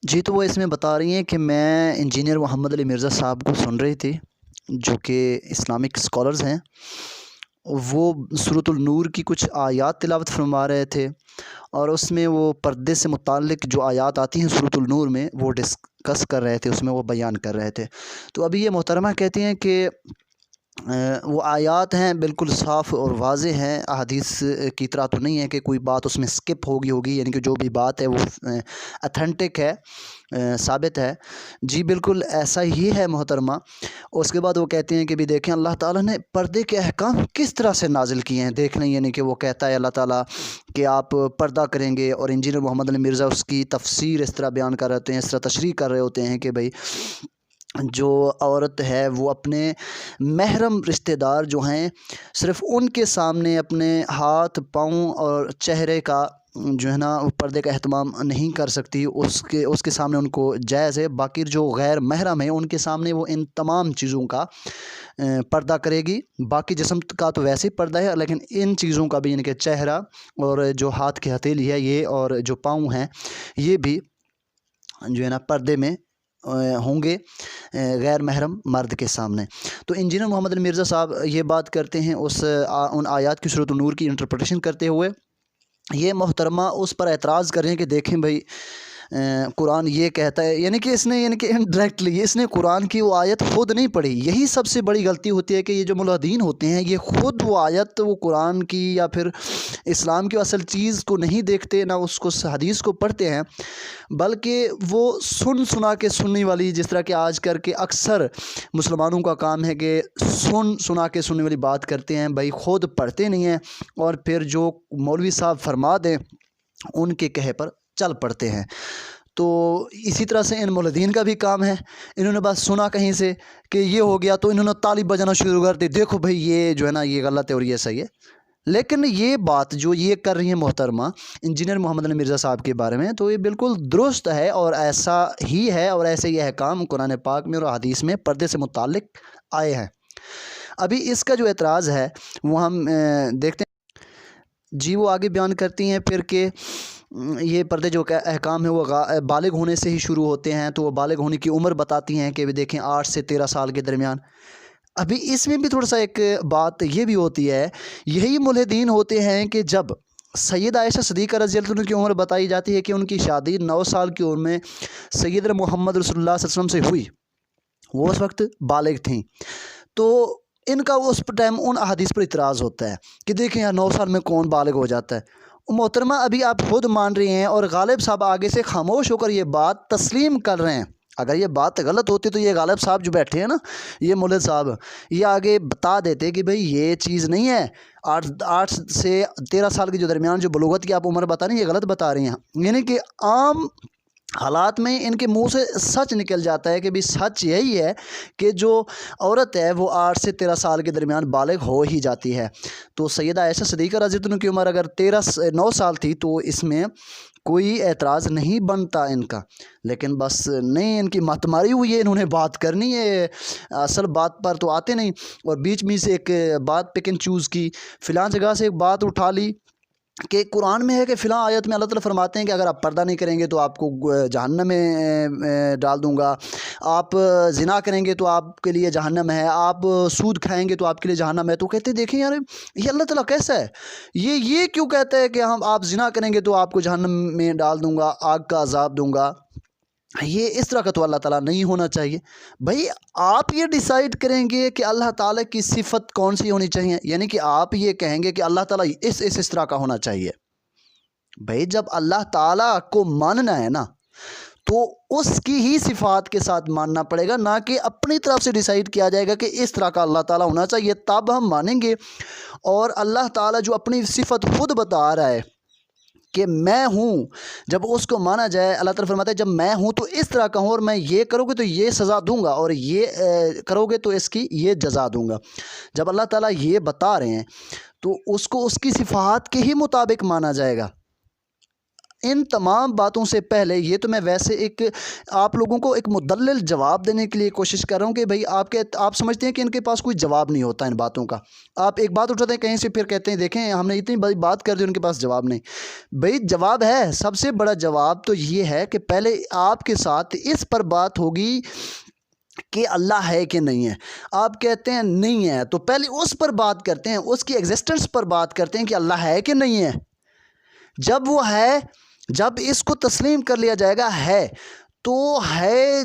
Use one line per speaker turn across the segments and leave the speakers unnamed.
جی تو وہ اس میں بتا رہی ہیں کہ میں انجینئر محمد علی مرزا صاحب کو سن رہی تھی، جو کہ اسلامک اسکالرز ہیں۔ وہ سورۃ النور کی کچھ آیات تلاوت فرما رہے تھے، اور اس میں وہ پردے سے متعلق جو آیات آتی ہیں سورۃ النور میں وہ ڈسکس کر رہے تھے، اس میں وہ بیان کر رہے تھے۔ تو ابھی یہ محترمہ کہتی ہیں کہ وہ آیات ہیں بالکل صاف اور واضح ہیں، احادیث کی طرح تو نہیں ہے کہ کوئی بات اس میں سکپ ہوگی، یعنی کہ جو بھی بات ہے وہ اتھینٹک ہے، ثابت ہے۔ جی بالکل ایسا ہی ہے محترمہ۔ اس کے بعد وہ کہتے ہیں کہ بھی دیکھیں اللہ تعالیٰ نے پردے کے احکام کس طرح سے نازل کیے ہیں، دیکھ لیں، یعنی کہ وہ کہتا ہے اللہ تعالیٰ کہ آپ پردہ کریں گے، اور انجینئر محمد علی مرزا اس کی تفسیر اس طرح بیان کر رہے ہوتے ہیں، اس طرح تشریح کر رہے ہوتے ہیں کہ بھئی جو عورت ہے وہ اپنے محرم رشتہ دار جو ہیں صرف ان کے سامنے اپنے ہاتھ، پاؤں اور چہرے کا جو ہے نا پردے کا اہتمام نہیں کر سکتی، اس کے سامنے ان کو جائز ہے۔ باقی جو غیر محرم ہیں ان کے سامنے وہ ان تمام چیزوں کا پردہ کرے گی۔ باقی جسم کا تو ویسے ہی پردہ ہے، لیکن ان چیزوں کا بھی، یعنی کہ چہرہ اور جو ہاتھ کی ہتھیلی ہے یہ، اور جو پاؤں ہیں یہ بھی جو ہے نا پردے میں ہوں گے غیر محرم مرد کے سامنے۔ تو انجینئر محمد علی مرزا صاحب یہ بات کرتے ہیں ان آیات کی سورۃ النور کی انٹرپریٹیشن کرتے ہوئے۔ یہ محترمہ اس پر اعتراض کر رہے ہیں کہ دیکھیں بھائی قرآن یہ کہتا ہے، یعنی کہ انڈائریکٹلی اس نے قرآن کی وہ آیت خود نہیں پڑھی۔ یہی سب سے بڑی غلطی ہوتی ہے کہ یہ جو ملحدین ہوتے ہیں یہ خود وہ آیت، وہ قرآن کی یا پھر اسلام کی اصل چیز کو نہیں دیکھتے، نہ اس کو حدیث کو پڑھتے ہیں، بلکہ وہ سنا کے سننے والی، جس طرح کہ آج کر کے اکثر مسلمانوں کا کام ہے کہ سنا کے سننے والی بات کرتے ہیں، بھائی خود پڑھتے نہیں ہیں، اور پھر جو مولوی صاحب فرما دیں ان کے کہے پر چل پڑتے ہیں۔ تو اسی طرح سے ان مولدین کا بھی کام ہے، انہوں نے بس سنا کہیں سے کہ یہ ہو گیا تو انہوں نے تالی بجانا شروع کر دی، دیکھو بھئی یہ جو ہے نا یہ غلط ہے اور یہ صحیح ہے۔ لیکن یہ بات جو یہ کر رہی ہیں محترمہ انجینئر محمد علی مرزا صاحب کے بارے میں، تو یہ بالکل درست ہے اور ایسا ہی ہے، اور ایسے یہ احکام قرآن پاک میں اور حدیث میں پردے سے متعلق آئے ہیں۔ ابھی اس کا جو اعتراض ہے وہ ہم دیکھتے ہیں۔ جی وہ آگے بیان کرتی ہیں پھر کہ یہ پردے جو احکام ہیں وہ بالغ ہونے سے ہی شروع ہوتے ہیں، تو وہ بالغ ہونے کی عمر بتاتی ہیں کہ دیکھیں 8 سے 13 سال کے درمیان۔ ابھی اس میں بھی تھوڑا سا ایک بات یہ بھی ہوتی ہے، یہی ملحدین ہوتے ہیں کہ جب سید عائشہ صدیقہ رضی اللہ عنہ کی عمر بتائی جاتی ہے کہ ان کی شادی 9 سال کی عمر میں سیدنا محمد رسول اللہ صلی اللہ علیہ وسلم سے ہوئی، وہ اس وقت بالغ تھیں، تو ان کا اس ٹائم ان احادیث پر اعتراض ہوتا ہے کہ دیکھیں یار 9 سال میں کون بالغ ہو جاتا ہے۔ محترمہ ابھی آپ خود مان رہی ہیں اور غالب صاحب آگے سے خاموش ہو کر یہ بات تسلیم کر رہے ہیں۔ اگر یہ بات غلط ہوتی تو یہ غالب صاحب جو بیٹھے ہیں نا، یہ مولد صاحب، یہ آگے بتا دیتے کہ بھئی یہ چیز نہیں ہے، 8 سے 13 سال کے جو درمیان جو بلوغت کی آپ عمر بتا رہی ہیں یہ غلط بتا رہی ہیں۔ یعنی کہ عام حالات میں ان کے منہ سے سچ نکل جاتا ہے کہ بھی سچ یہی ہے کہ جو عورت ہے وہ 8 سے 13 سال کے درمیان بالغ ہو ہی جاتی ہے۔ تو سیدہ عائشہ صدیقہ رضی اللہ عنہ کی عمر اگر 9 سال تھی تو اس میں کوئی اعتراض نہیں بنتا ان کا، لیکن بس نہیں، ان کی مت ماری ہوئی ہے، انہوں نے بات کرنی ہے، اصل بات پر تو آتے نہیں، اور بیچ میں سے ایک بات پک اینڈ چوز کی، فلاں جگہ سے ایک بات اٹھا لی کہ قرآن میں ہے کہ فلاں آیت میں اللہ تعالیٰ فرماتے ہیں کہ اگر آپ پردہ نہیں کریں گے تو آپ کو جہنم میں ڈال دوں گا، آپ زنا کریں گے تو آپ کے لیے جہنم ہے، آپ سود کھائیں گے تو آپ کے لیے جہنم ہے۔ تو کہتے ہیں دیکھیں یار یہ اللہ تعالیٰ کیسا ہے، یہ کیوں کہتا ہے کہ آپ زنا کریں گے تو آپ کو جہنم میں ڈال دوں گا، آگ کا عذاب دوں گا؟ یہ اس طرح کا تو اللہ تعالیٰ نہیں ہونا چاہیے۔ بھائی آپ یہ ڈیسائیڈ کریں گے کہ اللہ تعالیٰ کی صفت کون سی ہونی چاہیے، یعنی کہ آپ یہ کہیں گے کہ اللہ تعالیٰ اس طرح کا ہونا چاہیے۔ بھائی جب اللہ تعالیٰ کو ماننا ہے نا تو اس کی ہی صفات کے ساتھ ماننا پڑے گا، نہ کہ اپنی طرف سے ڈیسائیڈ کیا جائے گا کہ اس طرح کا اللہ تعالیٰ ہونا چاہیے تب ہم مانیں گے۔ اور اللہ تعالیٰ جو اپنی صفت خود بتا رہا ہے کہ میں ہوں، جب اس کو مانا جائے، اللہ تعالیٰ فرماتا ہے جب میں ہوں تو اس طرح کا ہوں، اور میں یہ کرو گے تو یہ سزا دوں گا، اور یہ کرو گے تو اس کی یہ جزا دوں گا۔ جب اللہ تعالیٰ یہ بتا رہے ہیں تو اس کو اس کی صفات کے ہی مطابق مانا جائے گا۔ ان تمام باتوں سے پہلے یہ تو میں ویسے ایک آپ لوگوں کو ایک مدلل جواب دینے کے لیے کوشش کر رہا ہوں کہ بھئی آپ سمجھتے ہیں کہ ان کے پاس کوئی جواب نہیں ہوتا ان باتوں کا. آپ ایک بات اٹھاتے ہیں کہیں سے، پھر کہتے ہیں دیکھیں ہم نے اتنی بڑی بات کر دی ان کے پاس جواب نہیں. بھئی جواب ہے. سب سے بڑا جواب تو یہ ہے کہ پہلے آپ کے ساتھ اس پر بات ہوگی کہ اللہ ہے کہ نہیں ہے. آپ کہتے ہیں نہیں ہے، تو پہلے اس پر بات کرتے ہیں، اس کی ایگزسٹنس پر بات کرتے ہیں کہ اللہ ہے کہ نہیں ہے. جب وہ ہے، جب اس کو تسلیم کر لیا جائے گا ہے، تو ہے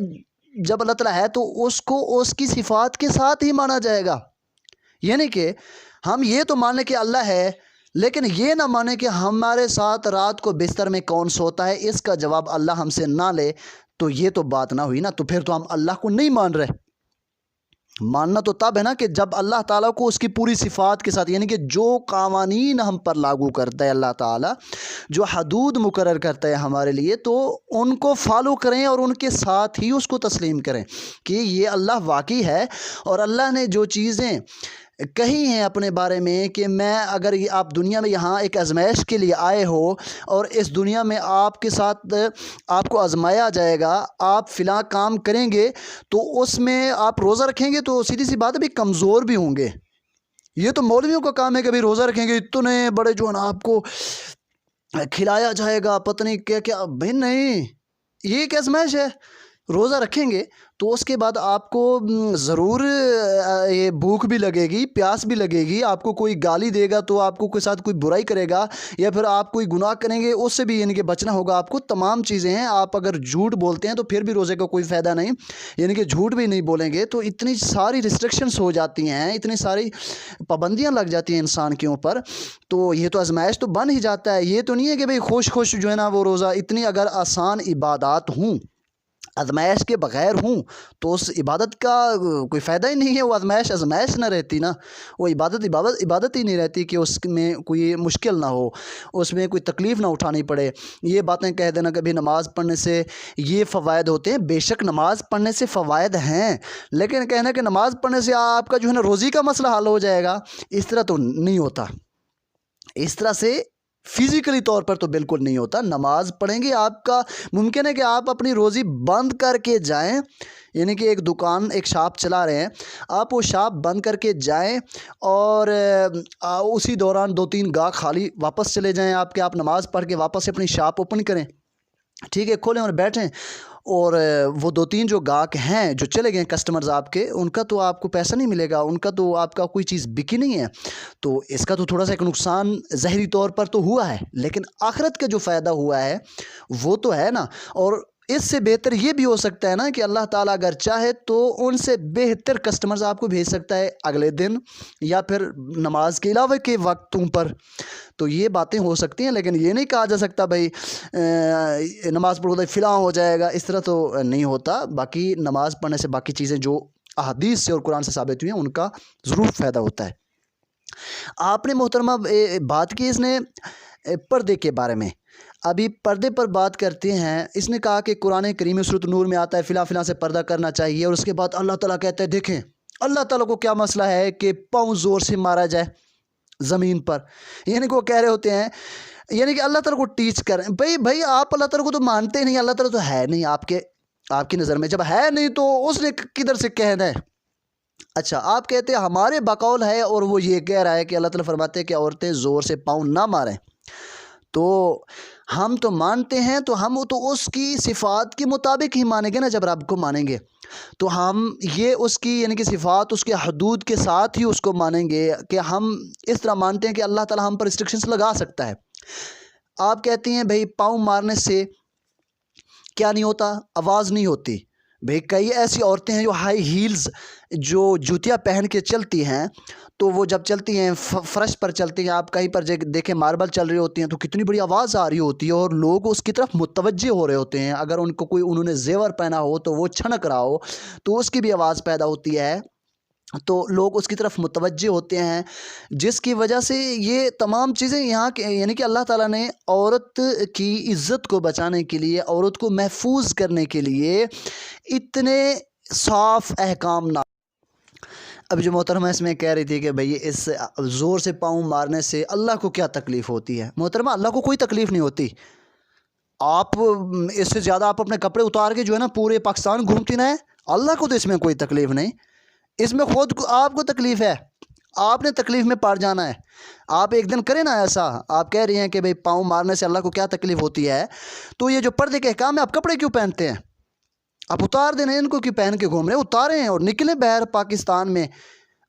جب اللہ تعالیٰ ہے تو اس کو اس کی صفات کے ساتھ ہی مانا جائے گا. یعنی کہ ہم یہ تو مان لیں کہ اللہ ہے، لیکن یہ نہ مانیں کہ ہمارے ساتھ رات کو بستر میں کون سوتا ہے، اس کا جواب اللہ ہم سے نہ لے، تو یہ تو بات نہ ہوئی نا. تو پھر تو ہم اللہ کو نہیں مان رہے. ماننا تو تب ہے نا کہ جب اللہ تعالیٰ کو اس کی پوری صفات کے ساتھ، یعنی کہ جو قوانین ہم پر لاگو کرتا ہے اللہ تعالیٰ، جو حدود مقرر کرتا ہے ہمارے لیے، تو ان کو فالو کریں اور ان کے ساتھ ہی اس کو تسلیم کریں کہ یہ اللہ واقعی ہے. اور اللہ نے جو چیزیں کہی ہیں اپنے بارے میں کہ میں اگر آپ دنیا میں یہاں ایک آزمائش کے لیے آئے ہو اور اس دنیا میں آپ کے ساتھ آپ کو آزمایا جائے گا، آپ فلاں کام کریں گے تو اس میں آپ روزہ رکھیں گے تو سیدھی سی بات ہے بھی کمزور بھی ہوں گے. یہ تو مولویوں کا کام ہے کہ بھی روزہ رکھیں گے اتنے بڑے جو ہے نا آپ کو کھلایا جائے گا پتہ نہیں کیا کیا. بھائی نہیں، یہ ایک آزمائش ہے. روزہ رکھیں گے تو اس کے بعد آپ کو ضرور یہ بھوک بھی لگے گی، پیاس بھی لگے گی. آپ کو کوئی گالی دے گا تو آپ کو کوئی ساتھ کوئی برائی کرے گا، یا پھر آپ کوئی گناہ کریں گے اس سے بھی یعنی کہ بچنا ہوگا آپ کو. تمام چیزیں ہیں. آپ اگر جھوٹ بولتے ہیں تو پھر بھی روزے کا کوئی فائدہ نہیں، یعنی کہ جھوٹ بھی نہیں بولیں گے تو اتنی ساری ریسٹرکشنس ہو جاتی ہیں، اتنی ساری پابندیاں لگ جاتی ہیں انسان کے اوپر. تو یہ تو آزمائش تو بن ہی جاتا ہے. یہ تو نہیں ہے کہ بھئی خوش خوش جو ہے نا وہ روزہ. اتنی اگر آسان عبادات ہوں، آزمائش کے بغیر ہوں، تو اس عبادت کا کوئی فائدہ ہی نہیں ہے. وہ آزمائش نہ رہتی نا، وہ عبادت ہی نہیں رہتی کہ اس میں کوئی مشکل نہ ہو، اس میں کوئی تکلیف نہ اٹھانی پڑے. یہ باتیں کہہ دینا کہ بھی نماز پڑھنے سے یہ فوائد ہوتے ہیں، بے شک نماز پڑھنے سے فوائد ہیں، لیکن کہنا کہ نماز پڑھنے سے آپ کا جو ہے نا روزی کا مسئلہ حل ہو جائے گا، اس طرح تو نہیں ہوتا. اس طرح سے فزیکلی طور پر تو بالکل نہیں ہوتا. نماز پڑھیں گے، آپ کا ممکن ہے کہ آپ اپنی روزی بند کر کے جائیں، یعنی کہ ایک دکان ایک شاپ چلا رہے ہیں، آپ وہ شاپ بند کر کے جائیں اور اسی دوران 2-3 گاہک خالی واپس چلے جائیں آپ کے. آپ نماز پڑھ کے واپس اپنی شاپ اوپن کریں، ٹھیک ہے، کھولیں اور بیٹھیں، اور وہ 2-3 جو گاہک ہیں جو چلے گئے کسٹمرز آپ کے، ان کا تو آپ کو پیسہ نہیں ملے گا، ان کا تو آپ کا کوئی چیز بکی نہیں ہے. تو اس کا تو تھوڑا سا ایک نقصان ظاہری طور پر تو ہوا ہے، لیکن آخرت کا جو فائدہ ہوا ہے وہ تو ہے نا. اور اس سے بہتر یہ بھی ہو سکتا ہے نا کہ اللہ تعالیٰ اگر چاہے تو ان سے بہتر کسٹمرز آپ کو بھیج سکتا ہے اگلے دن یا پھر نماز کے علاوہ کے وقتوں پر. تو یہ باتیں ہو سکتی ہیں، لیکن یہ نہیں کہا جا سکتا بھائی نماز پڑھو تو فلاں ہو جائے گا. اس طرح تو نہیں ہوتا. باقی نماز پڑھنے سے باقی چیزیں جو احادیث سے اور قرآن سے ثابت ہوئی ہیں ان کا ضرور فائدہ ہوتا ہے. آپ نے محترمہ بات کی اس نے پردے کے بارے میں. ابھی پردے پر بات کرتے ہیں. اس نے کہا کہ قرآن کریم میں سورۃ نور میں آتا ہے فلاں فلاں سے پردہ کرنا چاہیے، اور اس کے بعد اللہ تعالیٰ کہتا ہے دیکھیں اللہ تعالیٰ کو کیا مسئلہ ہے کہ پاؤں زور سے مارا جائے زمین پر. یعنی کہ وہ کہہ رہے ہوتے ہیں، یعنی کہ اللہ تعالیٰ کو ٹیچ کریں. بھائی آپ اللہ تعالیٰ کو تو مانتے ہی نہیں. اللہ تعالیٰ تو ہے نہیں آپ کی نظر میں. جب ہے نہیں تو اس نے کدھر سے کہنا ہے. اچھا، آپ کہتے ہیں ہمارے بقول ہے، اور وہ یہ کہہ رہا ہے کہ اللہ تعالیٰ فرماتے ہیں کہ عورتیں زور سے پاؤں نہ ماریں. تو ہم تو مانتے ہیں، تو ہم تو اس کی صفات کے مطابق ہی مانیں گے نا. جب رب کو مانیں گے تو ہم یہ اس کی یعنی کہ صفات اس کے حدود کے ساتھ ہی اس کو مانیں گے. کہ ہم اس طرح مانتے ہیں کہ اللہ تعالیٰ ہم پر ریسٹرکشنس لگا سکتا ہے. آپ کہتے ہیں بھائی پاؤں مارنے سے کیا نہیں ہوتا؟ آواز نہیں ہوتی. بھائی کئی ایسی عورتیں ہیں جو ہائی ہیلز جو جوتیاں پہن کے چلتی ہیں، تو وہ جب چلتی ہیں فرش پر چلتی ہیں، آپ کہیں پر دیکھیں ماربل چل رہی ہوتی ہیں تو کتنی بڑی آواز آ رہی ہوتی ہے، اور لوگ اس کی طرف متوجہ ہو رہے ہوتے ہیں. اگر انہوں نے زیور پہنا ہو تو وہ چھنک رہا ہو تو اس کی بھی آواز پیدا ہوتی ہے، تو لوگ اس کی طرف متوجہ ہوتے ہیں، جس کی وجہ سے یہ تمام چیزیں یہاں یعنی کہ اللہ تعالیٰ نے عورت کی عزت کو بچانے کے لیے، عورت کو محفوظ کرنے کے لیے اتنے صاف احکام نہ. اب جو محترمہ اس میں کہہ رہی تھی کہ بھئی اس زور سے پاؤں مارنے سے اللہ کو کیا تکلیف ہوتی ہے. محترمہ اللہ کو کوئی تکلیف نہیں ہوتی. آپ اس سے زیادہ آپ اپنے کپڑے اتار کے جو ہے نا پورے پاکستان گھومتی نہ ہے، اللہ کو تو اس میں کوئی تکلیف نہیں، اس میں خود کو آپ کو تکلیف ہے، آپ نے تکلیف میں پڑ جانا ہے۔ آپ ایک دن کریں نا ایسا، آپ کہہ رہی ہیں کہ بھئی پاؤں مارنے سے اللہ کو کیا تکلیف ہوتی ہے، تو یہ جو پردے کے احکام ہے، آپ کپڑے کیوں پہنتے ہیں؟ آپ اتار دینا، ان کو کیوں پہن کے گھوم رہے ہیں؟ اتاریں اور نکلیں باہر پاکستان میں۔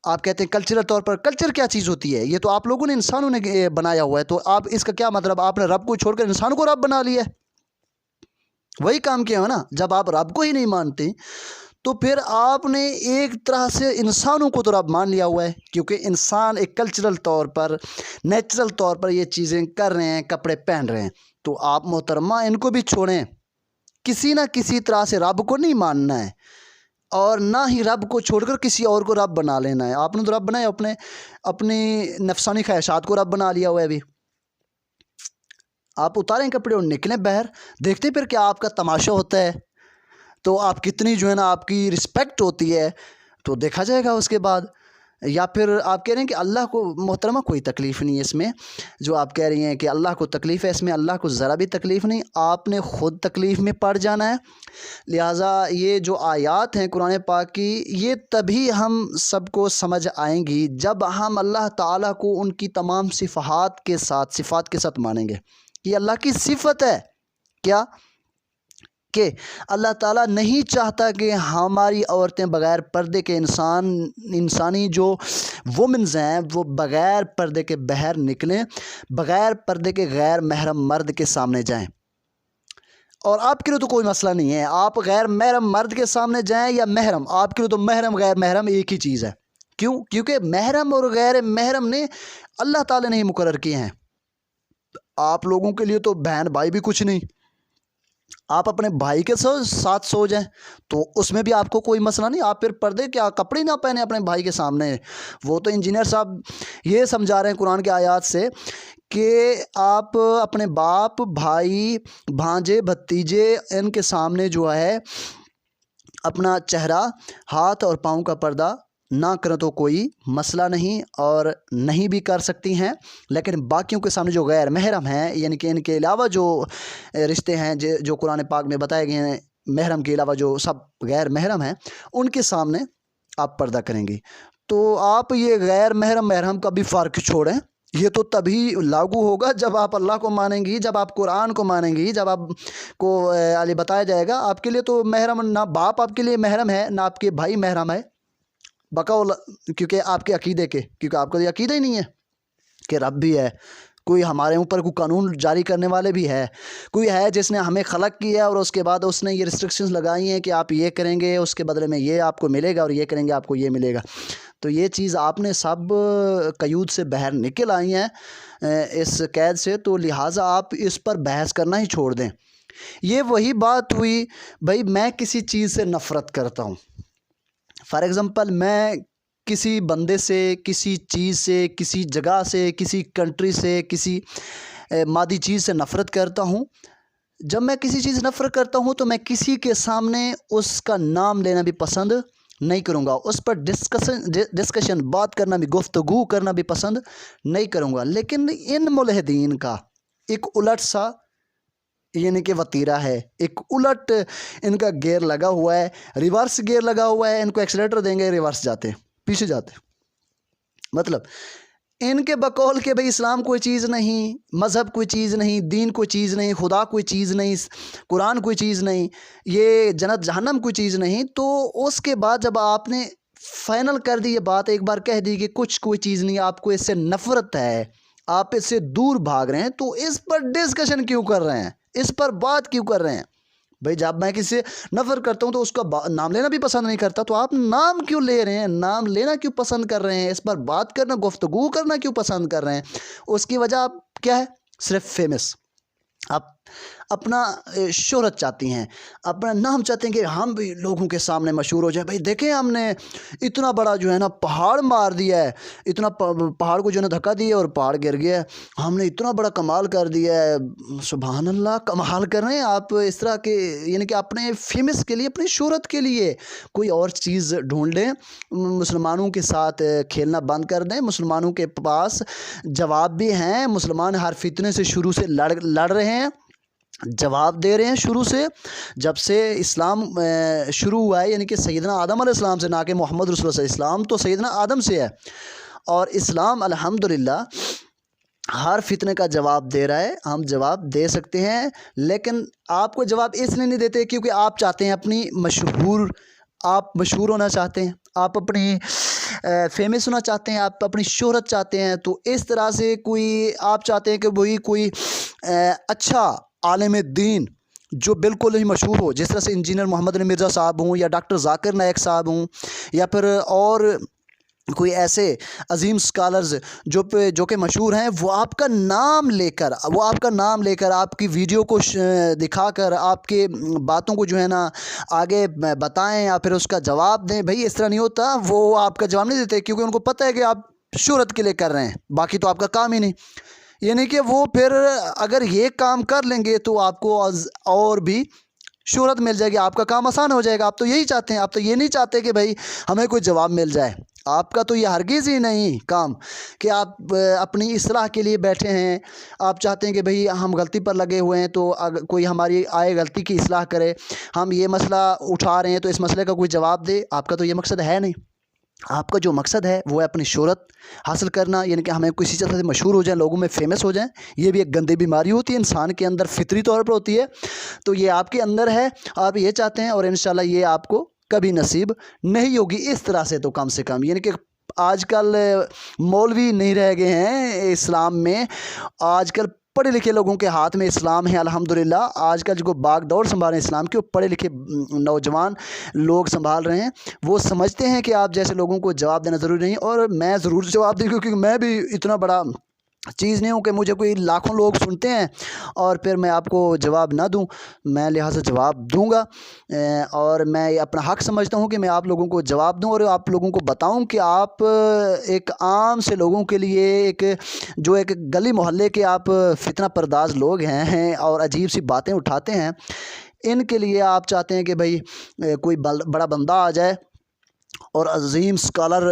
آپ کہتے ہیں کلچرل طور پر، کلچر کیا چیز ہوتی ہے؟ یہ تو آپ لوگوں نے، انسانوں نے بنایا ہوا ہے، تو آپ اس کا کیا مطلب؟ آپ نے رب کو چھوڑ کر انسانوں کو رب بنا لیا ہے، وہی کام کیا ہو نا۔ جب آپ رب کو ہی نہیں مانتے تو پھر آپ نے ایک طرح سے انسانوں کو تو رب مان لیا ہوا ہے، کیونکہ انسان ایک کلچرل طور پر، نیچرل طور پر یہ چیزیں کر رہے ہیں، کپڑے پہن رہے ہیں، تو آپ محترمہ ان کو بھی چھوڑیں۔ کسی نہ کسی طرح سے رب کو نہیں ماننا ہے، اور نہ ہی رب کو چھوڑ کر کسی اور کو رب بنا لینا ہے۔ آپ نے تو رب بنایا اپنی نفسانی خواہشات کو رب بنا لیا ہوا ہے ابھی۔ آپ اتاریں کپڑے اور نکلیں باہر، دیکھتے پھر کیا آپ کا تماشا ہوتا ہے، تو آپ کتنی جو ہے نا آپ کی رسپیکٹ ہوتی ہے، تو دیکھا جائے گا اس کے بعد۔ یا پھر آپ کہہ رہے ہیں کہ اللہ کو محترمہ کوئی تکلیف نہیں ہے اس میں، جو آپ کہہ رہی ہیں کہ اللہ کو تکلیف ہے اس میں، اللہ کو ذرا بھی تکلیف نہیں، آپ نے خود تکلیف میں پڑ جانا ہے۔ لہٰذا یہ جو آیات ہیں قرآن پاک کی، یہ تبھی ہم سب کو سمجھ آئیں گی جب ہم اللہ تعالیٰ کو ان کی تمام صفات کے ساتھ مانیں گے۔ یہ اللہ کی صفت ہے کیا کہ اللہ تعالیٰ نہیں چاہتا کہ ہماری عورتیں بغیر پردے کے انسانی جو وومنز ہیں وہ بغیر پردے کے باہر نکلیں، بغیر پردے کے غیر محرم مرد کے سامنے جائیں۔ اور آپ کے لیے تو کوئی مسئلہ نہیں ہے، آپ غیر محرم مرد کے سامنے جائیں یا محرم، آپ کے لیے تو محرم غیر محرم ایک ہی چیز ہے۔ کیوں؟ کیونکہ محرم اور غیر محرم نے اللہ تعالیٰ نے ہی مقرر کیے ہیں۔ آپ لوگوں کے لیے تو بہن بھائی بھی کچھ نہیں، آپ اپنے بھائی کے ساتھ سو جائیں تو اس میں بھی آپ کو کوئی مسئلہ نہیں، آپ پھر پردے کیا کپڑے نہ پہنے اپنے بھائی کے سامنے۔ وہ تو انجینئر صاحب یہ سمجھا رہے ہیں قرآن کے آیات سے کہ آپ اپنے باپ، بھائی، بھانجے، بھتیجے ان کے سامنے جو ہے اپنا چہرہ، ہاتھ اور پاؤں کا پردہ نہ کریں تو کوئی مسئلہ نہیں، اور نہیں بھی کر سکتی ہیں، لیکن باقیوں کے سامنے جو غیر محرم ہیں، یعنی کہ ان کے علاوہ جو رشتے ہیں جو قرآن پاک میں بتائے گئے ہیں، محرم کے علاوہ جو سب غیر محرم ہیں، ان کے سامنے آپ پردہ کریں گی۔ تو آپ یہ غیر محرم کا بھی فرق چھوڑیں، یہ تو تبھی لاگو ہوگا جب آپ اللہ کو مانیں گی، جب آپ قرآن کو مانیں گی، جب آپ کو علی بتایا جائے گا آپ کے لیے تو محرم، نہ باپ آپ کے لیے محرم ہے، نہ آپ کے بھائی محرم ہے، بقول کیونکہ آپ کے عقیدے کے، کیونکہ آپ کا یہ عقیدہ ہی نہیں ہے کہ رب بھی ہے، کوئی ہمارے اوپر کوئی قانون جاری کرنے والے بھی ہے، کوئی ہے جس نے ہمیں خلق کیا اور اس کے بعد اس نے یہ ریسٹرکشنز لگائی ہیں کہ آپ یہ کریں گے اس کے بدلے میں یہ آپ کو ملے گا، اور یہ کریں گے آپ کو یہ ملے گا۔ تو یہ چیز آپ نے سب قیود سے باہر نکل آئی ہیں اس قید سے، تو لہٰذا آپ اس پر بحث کرنا ہی چھوڑ دیں۔ یہ وہی بات ہوئی، بھائی میں کسی چیز سے نفرت کرتا ہوں، فار ایگزامپل میں کسی بندے سے، کسی چیز سے، کسی جگہ سے، کسی کنٹری سے، کسی مادی چیز سے نفرت کرتا ہوں۔ جب میں کسی چیز سے نفرت کرتا ہوں تو میں کسی کے سامنے اس کا نام لینا بھی پسند نہیں کروں گا، اس پر ڈسکشن بات کرنا بھی، گفتگو کرنا بھی پسند نہیں کروں گا۔ لیکن ان ملحدین کا ایک الٹ سا یعنی کہ وتیرہ ہے، ایک الٹ ان کا گیئر لگا ہوا ہے، ریورس گیئر لگا ہوا ہے، ان کو ایکسیلیٹر دیں گے ریورس جاتے، پیچھے جاتے۔ مطلب ان کے بقول کہ بھئی اسلام کوئی چیز نہیں، مذہب کوئی چیز نہیں، دین کوئی چیز نہیں، خدا کوئی چیز نہیں، قرآن کوئی چیز نہیں، یہ جنت جہنم کوئی چیز نہیں، تو اس کے بعد جب آپ نے فائنل کر دی یہ بات، ایک بار کہہ دی کہ کچھ کوئی چیز نہیں، آپ کو اس سے نفرت ہے، آپ اس سے دور بھاگ رہے ہیں، تو اس پر ڈسکشن کیوں کر رہے ہیں، اس پر بات کیوں کر رہے ہیں؟ بھئی جب میں کسی سے نفرت کرتا ہوں تو اس کا نام لینا بھی پسند نہیں کرتا، تو آپ نام کیوں لے رہے ہیں، نام لینا کیوں پسند کر رہے ہیں، اس پر بات کرنا، گفتگو کرنا کیوں پسند کر رہے ہیں؟ اس کی وجہ آپ کیا ہے؟ صرف فیمس، آپ اپنا شہرت چاہتی ہیں، اپنا نام چاہتے ہیں کہ ہم بھی لوگوں کے سامنے مشہور ہو جائے، بھئی دیکھیں ہم نے اتنا بڑا جو ہے نا پہاڑ مار دیا ہے، اتنا پہاڑ کو جو ہے نا دھکا دیا اور پہاڑ گر گیا ہے، ہم نے اتنا بڑا کمال کر دیا ہے۔ سبحان اللہ، کمال کر رہے ہیں آپ اس طرح کے، یعنی کہ اپنے فیمس کے لیے، اپنی شہرت کے لیے کوئی اور چیز ڈھونڈ لیں، مسلمانوں کے ساتھ کھیلنا بند کر دیں۔ مسلمانوں کے پاس جواب بھی ہیں، مسلمان ہر فتنے سے شروع سے لڑ رہے ہیں، جواب دے رہے ہیں شروع سے، جب سے اسلام شروع ہوا ہے، یعنی کہ سیدنا آدم علیہ السلام سے، نہ کہ محمد رسول اللہ صلی اللہ علیہ وسلم، تو سیدنا آدم سے ہے، اور اسلام الحمدللہ ہر فتنے کا جواب دے رہا ہے۔ ہم جواب دے سکتے ہیں، لیکن آپ کو جواب اس لیے نہیں دیتے کیونکہ آپ چاہتے ہیں آپ مشہور ہونا چاہتے ہیں، آپ اپنی فیمس ہونا چاہتے ہیں، آپ اپنی شہرت چاہتے ہیں، تو اس طرح سے آپ چاہتے ہیں کہ وہی کوئی اچھا عالم دین جو بالکل ہی مشہور ہو، جس طرح سے انجینئر محمد علی مرزا صاحب ہوں، یا ڈاکٹر ذاکر نائک صاحب ہوں، یا پھر اور کوئی ایسے عظیم اسکالرز جو کہ مشہور ہیں، وہ آپ کا نام لے کر آپ کی ویڈیو کو دکھا کر آپ کے باتوں کو جو ہے نا آگے بتائیں، یا پھر اس کا جواب دیں۔ بھائی اس طرح نہیں ہوتا، وہ آپ کا جواب نہیں دیتے کیونکہ ان کو پتہ ہے کہ آپ شہرت کے لیے کر رہے ہیں، باقی تو آپ کا کام ہی نہیں۔ یعنی کہ وہ پھر اگر یہ کام کر لیں گے تو آپ کو اور بھی شہرت مل جائے گی، آپ کا کام آسان ہو جائے گا۔ آپ تو یہی چاہتے ہیں، آپ تو یہ نہیں چاہتے کہ بھائی ہمیں کوئی جواب مل جائے۔ آپ کا تو یہ ہرگز ہی نہیں کام کہ آپ اپنی اصلاح کے لیے بیٹھے ہیں، آپ چاہتے ہیں کہ بھئی ہم غلطی پر لگے ہوئے ہیں تو کوئی ہماری غلطی کی اصلاح کرے، ہم یہ مسئلہ اٹھا رہے ہیں تو اس مسئلے کا کوئی جواب دے۔ آپ کا تو یہ مقصد ہے نہیں، آپ کا جو مقصد ہے وہ ہے اپنی شہرت حاصل کرنا، یعنی کہ ہمیں کسی طرح سے مشہور ہو جائیں، لوگوں میں فیمس ہو جائیں۔ یہ بھی ایک گندی بیماری ہوتی ہے، انسان کے اندر فطری طور پر ہوتی ہے، تو یہ آپ کے اندر ہے، آپ یہ چاہتے ہیں، اور انشاءاللہ یہ آپ کو کبھی نصیب نہیں ہوگی اس طرح سے۔ تو کم سے کم یعنی کہ آج کل مولوی نہیں رہ گئے ہیں اسلام میں، آج کل پڑھے لکھے لوگوں کے ہاتھ میں اسلام ہے الحمدللہ۔ آج کل جو باغ دور سنبھال رہے ہیں اسلام کے، وہ پڑھے لکھے نوجوان لوگ سنبھال رہے ہیں، وہ سمجھتے ہیں کہ آپ جیسے لوگوں کو جواب دینا ضروری نہیں، اور میں ضرور جواب دوں کیونکہ میں بھی اتنا بڑا چیز نہیں ہوں کہ مجھے کوئی لاکھوں لوگ سنتے ہیں اور پھر میں آپ کو جواب نہ دوں۔ میں لہٰذا جواب دوں گا، اور میں اپنا حق سمجھتا ہوں کہ میں آپ لوگوں کو جواب دوں اور آپ لوگوں کو بتاؤں کہ آپ ایک عام سے لوگوں کے لیے ایک گلی محلے کے آپ فتنہ پرداز لوگ ہیں اور عجیب سی باتیں اٹھاتے ہیں، ان کے لیے آپ چاہتے ہیں کہ بھئی کوئی بڑا بندہ آ جائے اور عظیم اسکالر،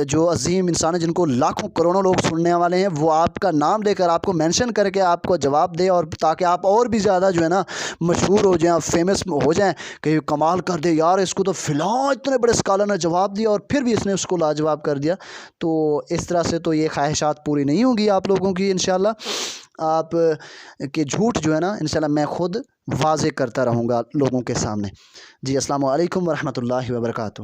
جو عظیم انسان ہیں جن کو لاکھوں کروڑوں لوگ سننے والے ہیں، وہ آپ کا نام لے کر آپ کو مینشن کر کے آپ کو جواب دے، اور تاکہ آپ اور بھی زیادہ جو ہے نا مشہور ہو جائیں، فیمس ہو جائیں کہ کمال کر دے یار، اس کو تو فلاں اتنے بڑے اسکالر نے جواب دیا اور پھر بھی اس نے اس کو لاجواب کر دیا۔ تو اس طرح سے تو یہ خواہشات پوری نہیں ہوں گی آپ لوگوں کی انشاءاللہ۔ آپ کے جھوٹ جو ہے نا انشاءاللہ میں خود واضح کرتا رہوں گا لوگوں کے سامنے۔ جی السلام علیکم ورحمۃ اللہ وبرکاتہ۔